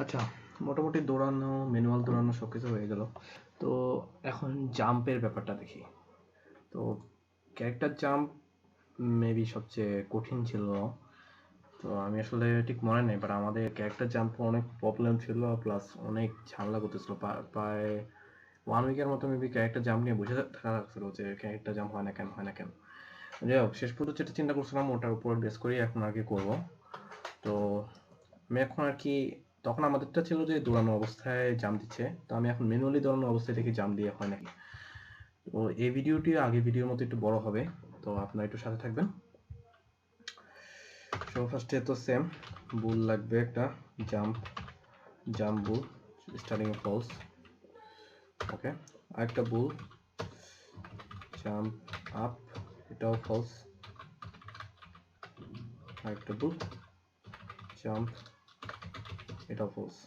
আচ্ছা, মোটামুটি দৌড়ানো, ম্যানুয়াল দৌড়ানো সব কিছু হয়ে গেল। তো এখন জাম্পের ব্যাপারটা দেখি। তো ক্যারেক্টার জাম্প মেবি সবচেয়ে কঠিন ছিল। তো আমি আসলে ঠিক মনে নেই, বাট আমাদের ক্যারেক্টার জাম্প অনেক প্রবলেম ছিল, প্লাস অনেক ঝামেলা করতেছিল। প্রায় 1 উইকের মতো মেবি ক্যারেক্টার জাম্প নিয়ে বসে থাকা লাগছিল যে ক্যারেক্টার জাম্প হয় না কেন, হয় না কেন। যাই হোক, শেষ পর্যন্ত যেটা চিন্তা করছিলাম ওটার উপর বেস করেই এখন আর কি করবো। তো আমি এখন আর কি, তখন আমাদেরটা ছিল যে দৌড়ানো অবস্থায় জাম্প দিচ্ছে, তো আমি এখন ম্যানুয়ালি দৌড়ানো অবস্থায় দেখি জাম্প দিয়ে হয় নাকি। তো এই ভিডিওটি আগের ভিডিওর মতো একটু বড় হবে, তো আপনারা একটু সাথে থাকবেন। সো ফার্স্টে তো সেম বুল লাগবে একটা, jump bool starting false. Okay, আরেকটা বুল জাম্প আপ, এটাও ফলস। আরেকটা বুল জাম্প, এটাও ফলস।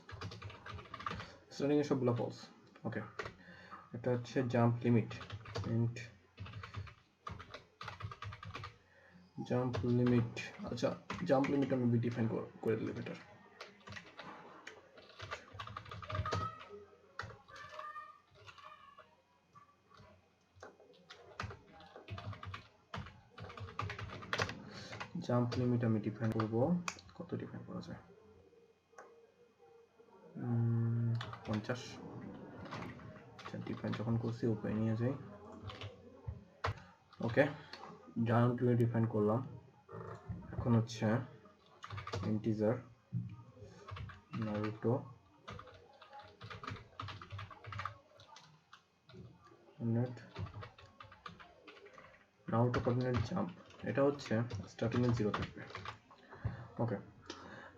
স্টার্টিং এ সবগুলো ফলস। ওকে, এটা হচ্ছে jump limit and jump limit. আচ্ছা, জাম্প লিমিট আমি ডিফাইন করে দিলে বেটার। জাম্প লিমিট আমি ডিফাইন করব, কত ডিফাইন করা যায়? 50। আচ্ছা, ডিফাইন যখন করছি উপরে নিয়ে যাই। ওকে, জাম্প লিমিট ডিফাইন করলাম। এখন হচ্ছে ইন্টিজার নারুটো কোঅর্ডিনেট জাম্প, এটা হচ্ছে স্টার্টিং এ 0 থাকবে। ওকে,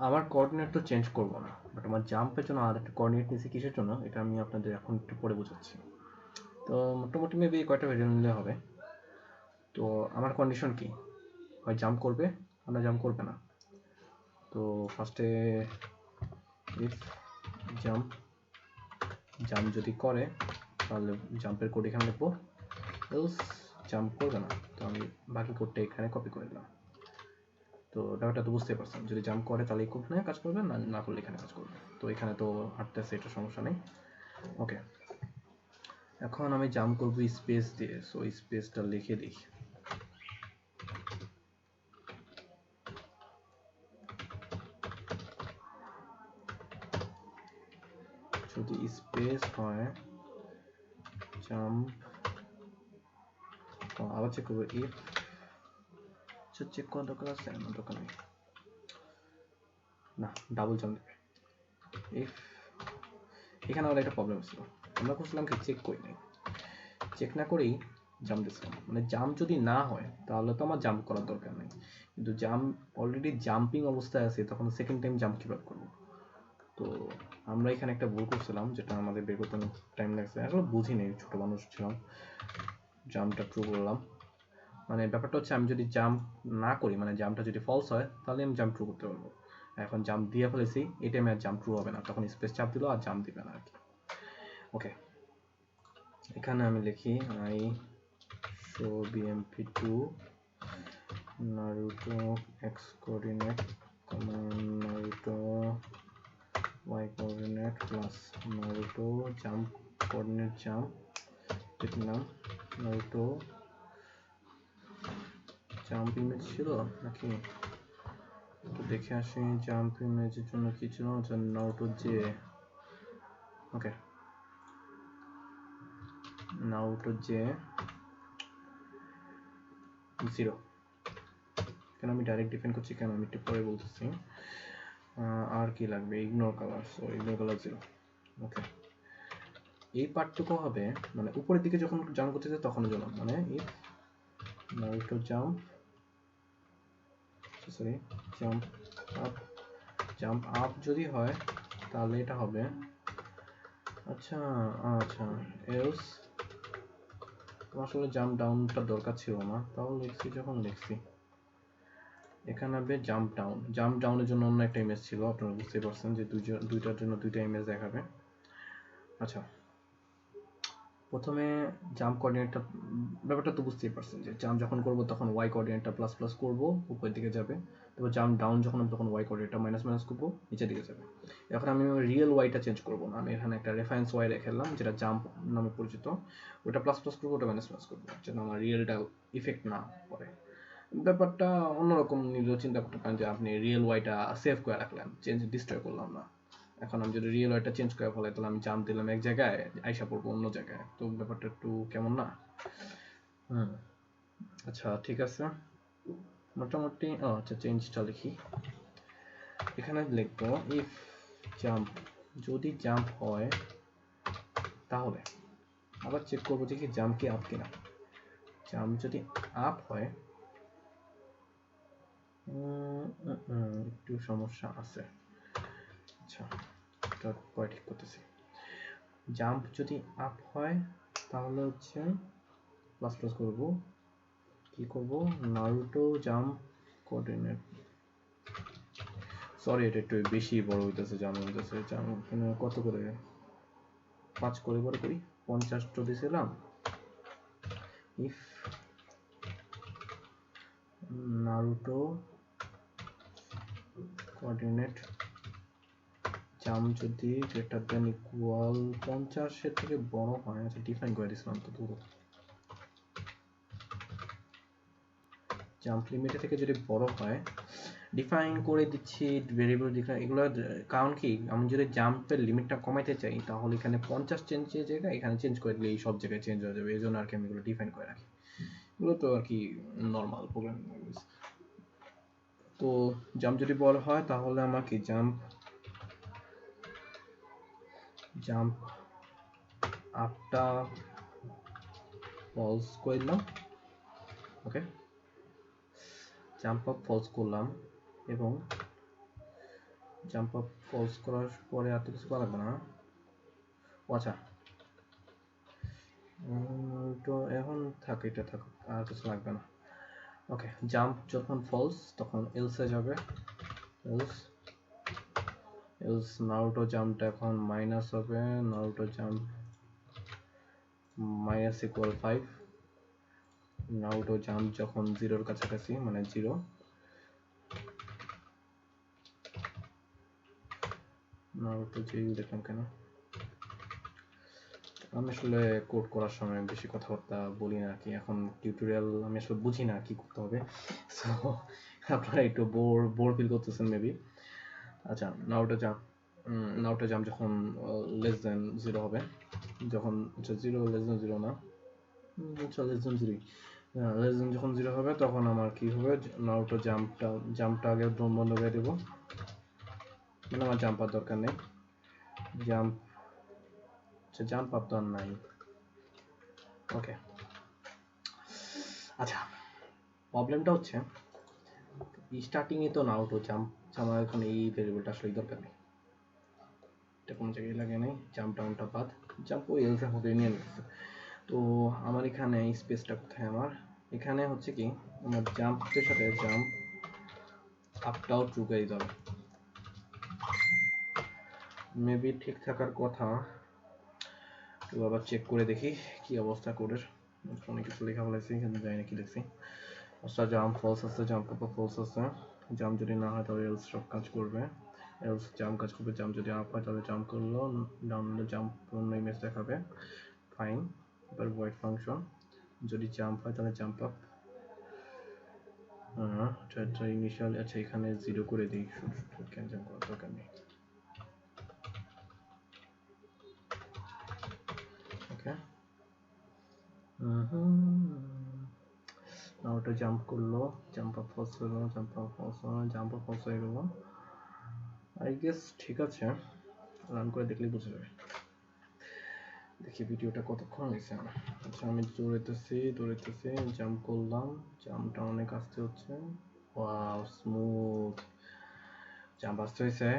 আমার কোঅর্ডিনেট তো চেঞ্জ করব না, বাট আমার জাম্পের জন্য আর একটা কোঅর্ডিনেট নিয়েছি কিসের জন্য এটা আমি আপনাদের এখন একটু পরে বোঝাচ্ছি। তো মোটামুটি মেবি কয়টা ভেরিয়েন্ট নিলে হবে। তো আমার কন্ডিশন কি, হয় জাম্প করবে আর না জাম্প করবে না। তো ফার্স্টে ইফ জাম্প যদি করে তাহলে জাম্পের কোড এখানে লিখবো, এলস জাম্প করবে না, তো আমি বাকি কোডটা এখানে কপি করে দিলাম। তো ব্যাপারটা তো বুঝতেই পারছেন, যদি জাম্প করে তাহলে এই কোড নিয়ে কাজ করবে, না করলে এখানে কাজ করবে। তো এখানে তো হাঁটতেছে, এটা সমস্যা নেই। ওকে, এখন আমি জাম্প করব স্পেস দিয়ে, সো স্পেসটা লিখে দিই। যদি স্পেস হয় জাম্প, আবার চেক করবো ইফ, চেক করার দরকার আছে না, দরকার নেই, না ডাবল জাম্প দেবে ইফ। এখানে আবার একটা প্রবলেম ছিল, আমরা করছিলাম কি চেক করি নাই, চেক না করেই জাম্প দিচ্ছিলাম। মানে জাম্প যদি না হয় তাহলে তো আমার জাম্প করার দরকার নেই, কিন্তু জাম্প অলরেডি জাম্পিং অবস্থায় আছে, তখন সেকেন্ড টাইম জাম্প কীভাবে করবো। তো আমরা এখানে একটা ভুল করছিলাম, যেটা আমাদের বের করতে টাইম লাগছে, আসলে বুঝি নেই, ছোট মানুষ ছিলাম। জাম্পটা ট্রু করলাম, মানে ব্যাপারটা হচ্ছে আমি যদি জাম্প না করি, মানে জাম্পটা যদি ফলস হয় তাহলে আমি জাম্প ট্রু করতে পারবো। এখন জাম্প দিয়ে ফেলেছি, এই টাইমে আর জাম্প ট্রু হবে না, তখন স্পেস চাপ দিল আর জাম্প দিবে না আর কি। ওকে, এখানে আমি লিখি I show bmp2 naruto x coordinate naruto y coordinate plus naruto jump coordinate jump লিখলাম। naruto জাম্প ইমেজ ছিল নাকি, তো দেখে আসি জাম্প ইমেজের জন্য কি ছিল, নারুটো জে। ওকে, নারুটো জে 0। কেন আমি ডাইরেক্ট ডিফাইন করছি, কেন আমি একটু পরে বলতেছি। আর কি লাগবে, ignore colour, so ignore colour 0। ওকে, এই পার্টটুকু হবে মানে উপরের দিকে যখন জাম্প করতেছে তখন জন্য, মানে if Naruto jump, sorry jump up যদি হয় তাহলে এটা হবে, আচ্ছা আচ্ছা, এলস আসলে জাম্প ডাউনটা দরকার ছিল না, তাও লিখছি যখন লিখছি। এখানে হবে জাম্প ডাউনের জন্য অন্য একটা ইমেজ ছিল, আপনারা বুঝতে পারছেন যে দুইটার জন্য দুইটা ইমেজ দেখাবে। আচ্ছা, প্রথমে জাম্প কোঅর্ডিনেটটা, ব্যাপারটা তো বুঝতেই পারছেন যে জাম্প যখন করব তখন ওয়াই কোঅর্ডিনেটটা প্লাস প্লাস করব, উপরের দিকে যাবে, তো এবার জাম্প ডাউন যখন ওয়াই করে এটা মাইনাস মাইনাস করবো, নিচের দিকে যাবে। এখন আমি রিয়েল ওয়াইটা চেঞ্জ করবো না, আমি এখানে একটা রেফারেন্স ওয়াই রেখেলাম যেটা জাম্প নামে পরিচিত, ওটা প্লাস প্লাস করবো, ওটা মাইনাস মাইনাস করবো, যেন আমার রিয়েলটা ইফেক্ট না পড়ে। ব্যাপারটা অন্যরকম নিজেও চিন্তা করতে পারেন যে আপনি রিয়েল ওয়াইটা সেভ করে রাখলেন, চেঞ্জ ডিস্ট্রয় করলাম না। এখন আমি যদি রিয়েল ওয়াইটা চেঞ্জ করে ফেলাই তাহলে আমি জাম্প দিলাম এক জায়গায়, আইসা পড়বো অন্য জায়গায়, তো ব্যাপারটা একটু কেমন না? আচ্ছা ঠিক আছে, মোটামুটি আচ্ছা চেঞ্জটা লিখি। এখানে লিখবো ইফ জাম্প, যদি জাম্প হয় তাহলে আবার চেক করবো যে কি জাম্প কি আপ কিনা। জাম্প যদি আপ হয়, একটু সমস্যা আছে। আচ্ছা এটা পরে ঠিক করতেছি। জাম্প যদি আপ হয় তাহলে হচ্ছে প্লাস প্লাস করবো, কি করবো, নারুটো জাম্প কোঅর্ডিনেট, সরি এটা একটু বেশি বড় হইতেছে, জাম্প হইতেছে, জাম্প কত করে 5 করে বড় করি, 50 তো দিয়েছিলাম। ইফ নারুটো কোঅর্ডিনেট জাম্প যদি গ্রেটার দেন ইকুয়াল 50 এর থেকে বড় হয়, আচ্ছা ডিফাইন করে দিছিলাম তো দূর, জাম্প লিমিট থেকে যদি বড় হয় ডিফাইন করে দিচ্ছি ভেরিয়েবল ডিফাইন, এগুলো কারণ কি আমি যদি জাম্পের লিমিটটা কমাইতে চাই তাহলে এখানে 50 চেঞ্জের জায়গায় এখানে চেঞ্জ করে দিলে এই সব জায়গায় চেঞ্জ হয়ে যাবে, এই জন্য আর কি আমি এগুলো ডিফাইন করে রাখি, এগুলো তো আর কি নর্মাল প্রোগ্রামিং ল্যাঙ্গুয়েজ। তো জাম্প যদি বড় হয় তাহলে আমার কি জাম্প আপটা ফলস করলাম, ওকে জাম্প আপ ফলস করলাম, এবং জাম্প আপ ফলস করার পরে আর তো কিছু করা লাগবে না। আচ্ছা তো এখন থাক, এটা থাক, আর কিছু লাগবে না। ওকে জাম্প যখন ফলস তখন এলসে যাবে, এলস নারুটো জাম্পটা এখন মাইনাস হবে, Naruto jump minus equal 5, Naruto jump যখন 0 এর কাছাকাছি মানে 0, নারুটো জিরো দেখলাম কেন, আমি আসলে কোড করার সময় বেশি কথাবার্তা বলি না কি, এখন টিউটোরিয়াল আমি আসলে বুঝি না কি করতে হবে, সো আপনারা একটু বোর ফিল করতেছেন মেবি। আচ্ছা নারুটো জাম্প যখন লেস দেন 0 হবে, যখন আচ্ছা 0 লেস দেন 0 না, আচ্ছা লেস দেন 0, লেস দেন যখন 0 হবে তখন আমার কি হবে, নারুটো জাম্পটা আগে বন্ধ করে দেবো, মানে আমার জাম্পার দরকার নেই, জাম্প আচ্ছা জাম্প আপ তো আর নাই, ওকে। আচ্ছা প্রবলেমটা হচ্ছে স্টার্টিং এ তো নারুটো জাম্প, আমার এখন এই ভেরিয়েবলটা আসলে দরকার নেই, এটা কোনো জায়গায় লাগে নেই, জাম্প ডাউনটা বাদ, জাম্প ও এলসে হবে নিয়ে নিচ্ছে। তো আমার এখানে স্পেসটা কোথায়, আমার এখানে হচ্ছে কি আমার জাম্পের সাথে জাম্প আপটাও ট্রু করে দিতে হবে, মেবি ঠিক থাকার কথা, তো আবার চেক করে দেখি কি অবস্থা কোডের, অনেক কিছু লেখা ফেলেছি কিন্তু জানি না কি লিখছি। আচ্ছা জাম্প ফলস আছে, জাম্প আপ ফলস আছে, জাম্প যদি না হয় তাহলে এলস সব কাজ করবে, এলস জাম্প কাজ করবে, জাম্প যদি আপ হয় তাহলে জাম্প করলো, ডাউন হলে জাম্প অন্য ইমেজ দেখাবে, ফাইন। এবার ভয়েড ফাংশন যদি জাম্প হয় তাহলে জাম্প আপ, আচ্ছা ইনিশিয়াল, আচ্ছা এখানে 0 করে দিই, কেন জাম্প করার দরকার নেই, ওকে। ওটা জাম্প করলো, জাম্প আপ ফলস হলো, জাম্প আপ ফলস হলো, জাম্প আপ ফলস হয়ে গেল, আই গেস ঠিক আছে, রান করে দেখলেই বোঝা যাবে। দেখি ভিডিওটা কতক্ষণ হয়েছে। আচ্ছা আমি দৌড়াইতেছি জাম্প করলাম, জাম্পটা অনেক আস্তে হচ্ছে, ওয়াও স্মুথ, জাম্প আস্তে হয়েছে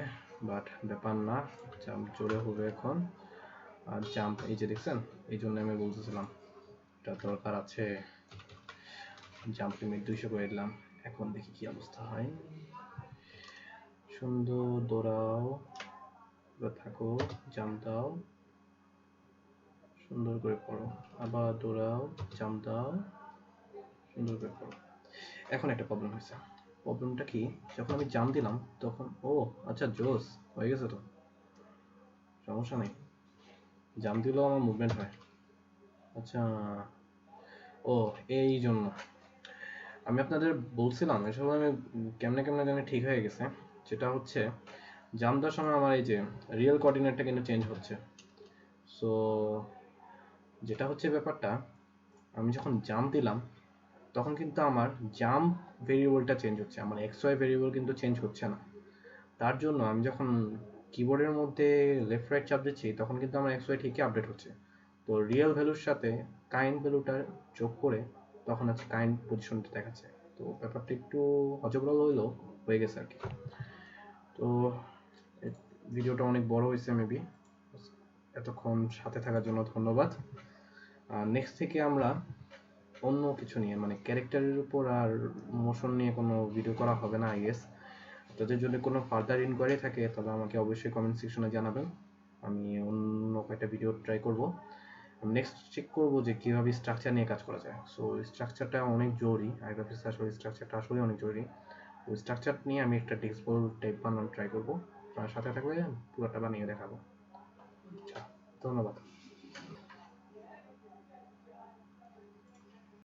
বাট ব্যাপার না, জাম্প জোরে হবে এখন। আর জাম্প এই যে দেখছেন, এই জন্য আমি বলতেছিলাম এটা দরকার আছে, জাম্প লিমিট 200 করে দিলাম। এখন দেখি কি অবস্থা হয়, সুন্দর দৌড়াও, থাকো, জাম্প দাও, সুন্দর করে পড়ো, আবার দৌড়াও, জাম্প দাও, সুন্দর করে পড়ো। এখন একটা প্রবলেম হয়েছে, প্রবলেমটা কি, যখন আমি জাম্প দিলাম তখন আচ্ছা জোস হয়ে গেছে তো, সমস্যা নেই, জাম্প দিলেও আমার মুভমেন্ট হয়। আচ্ছা, ও এই জন্য আমি আপনাদের বলছিলাম আসলে আমি কেমনে কেমনে জানি ঠিক হয়ে গেছে, যেটা হচ্ছে জাম্প দেওয়ার সময় আমার এই যে রিয়েল কোঅর্ডিনেটটা কিন্তু চেঞ্জ হচ্ছে। সো যেটা হচ্ছে ব্যাপারটা, আমি যখন জাম্প দিলাম তখন কিন্তু আমার জাম্প ভেরিয়েবলটা চেঞ্জ হচ্ছে, আমার এক্স ওয়াই ভেরিয়েবল কিন্তু চেঞ্জ হচ্ছে না। তার জন্য আমি যখন কিবোর্ডের মধ্যে লেফট রাইট চাপ দিচ্ছি তখন কিন্তু আমার এক্স ওয়াই ঠিকই আপডেট হচ্ছে। তো রিয়েল ভ্যালুর সাথে কাইন্ড ভ্যালুটা যোগ করে তখন হচ্ছে কাইন্ড পজিশনটা দেখাচ্ছে। তো ব্যাপারটা একটু অজবরল হইলেও হয়ে গেছে আর কি। তো ভিডিওটা অনেক বড় হয়েছে মেবি, এতক্ষণ সাথে থাকার জন্য ধন্যবাদ। নেক্সট থেকে আমরা অন্য কিছু নিয়ে মানে ক্যারেক্টারের উপর আর মোশন নিয়ে কোনো ভিডিও করা হবে না আই গেস। তাদের যদি কোনো ফার্দার ইনকোয়ারি থাকে তবে আমাকে অবশ্যই কমেন্ট সেকশনে জানাবেন, আমি অন্য কয়েকটা ভিডিও ট্রাই করব। নেক্সট চেক করব যে কীভাবে স্ট্রাকচার নিয়ে কাজ করা যায়। সো স্ট্রাকচারটা অনেক জরুরি, আইগ্রাফিক্সে আসলে স্ট্রাকচারটা আসলে অনেক জরুরি। ওই স্ট্রাকচার নিয়ে আমি একটা টেক্সটবল টাইপ বানানোর ট্রাই করবো, আপনার সাথে থাকলে পুরোটা বানিয়ে দেখাবো। আচ্ছা, ধন্যবাদ।